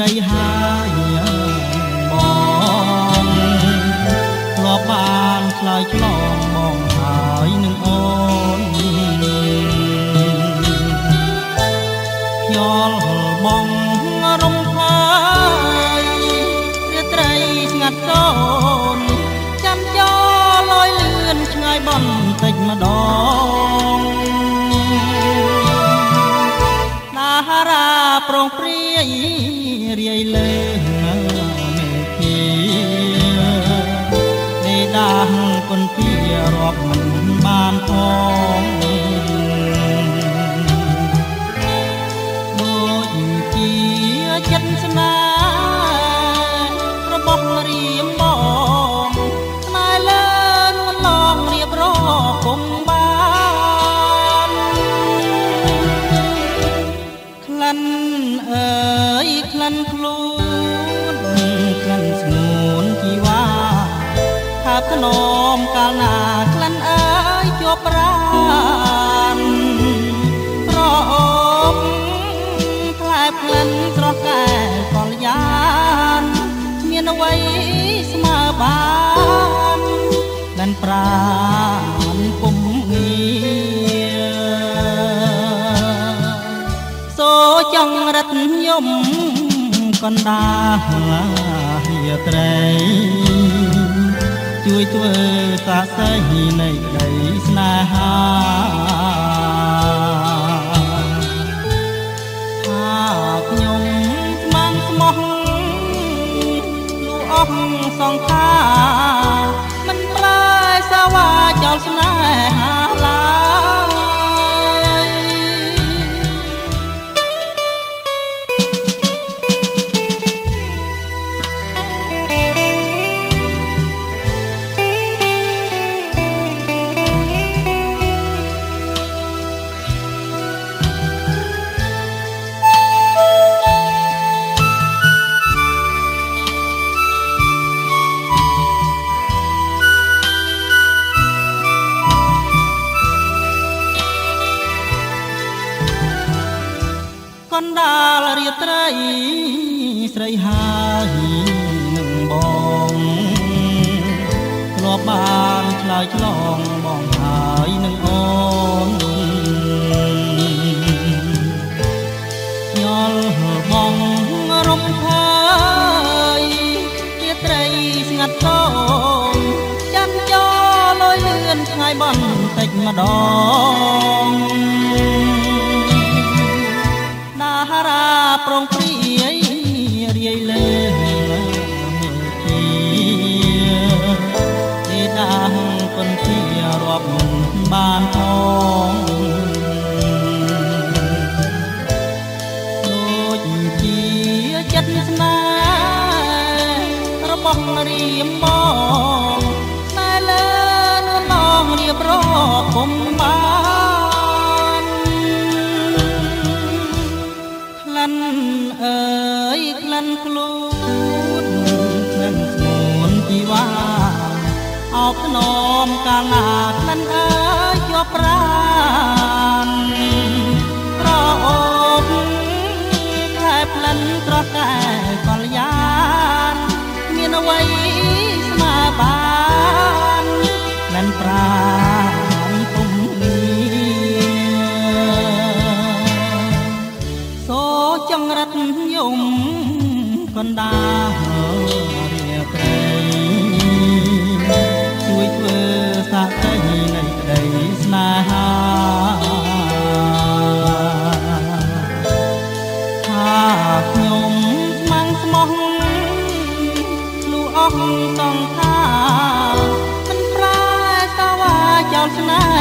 រីហើយបងធ្លាប់បានឆ្លើយឆ្លងបងហើយនឹងអូនខ្យល់បងរំខាយរាត្រីស្ងាត់កូនចាំចោលលយលឿនឆ្ងាយបន្តិចម្ដងតារាប្រងព្រាយរាយលើមេធាទេដាស់គុនពីរាប់មិនបានផងដូចជាចិត្តស្នេហ៍របស់រៀមបងស្នេហ៍លើនួនឡងរៀបរកុំបានក្លិនអើយក្លិនខ្លួនក្លិនស្ងួនជីវ៉ាថាថ្នមកាលណាក្លិនអើយជាប់ប្រានប្រអូបផ្លែក្លិនស្រស់កែកលយានមានអ្វីស្មើបានក្លិនប្រានពុំងារសូចង់រត់យំកណ្ដាលយាត្រីជួយធ្វើសាស័យនៃក្តីស្នេហាថាខ្ញុំស្មានស្មោះលូអស់សង្ខារមិនប្រែសាវ៉ាចោលស្នេហាឡើយកណ្ដាលរាត្រីស្រីហើយនឹងបងធ្លាប់បានឆ្លើយឆ្លងបងហើយនឹងអូនខ្យល់បងរំខាយរាត្រីស្ងាត់កូនចាំចោលលយលឿនឆ្ងាយបន្តិចម្ដងតារាប្រងព្រាយរាយលើមេធាទេដាស់គុនពីរាប់មិនបានផងដូចជាចិត្តស្នេហ៍របស់រៀមបងតែលើនួនឡងរៀបរកពុំបានក្លិនអើយក្លិនខ្លួនក្លិនស្ងួនជីវ៉ាអោបថ្នមកាលណាក្លិនអើយជាប់ប្រានប្រអូបផ្លែផ្លិនត្រតែកលយានមានអ្វីស្មើបានក្លិនប្រានពុំងារចង្រិតយំកណ្ដាលរាត្រីជួយធ្វើសាស័យនៃក្តីស្នេហាថាខ្ញុំស្មានស្មោះលូអស់សង្ខារមិនប្រែសាវ៉ាចោលស្នេ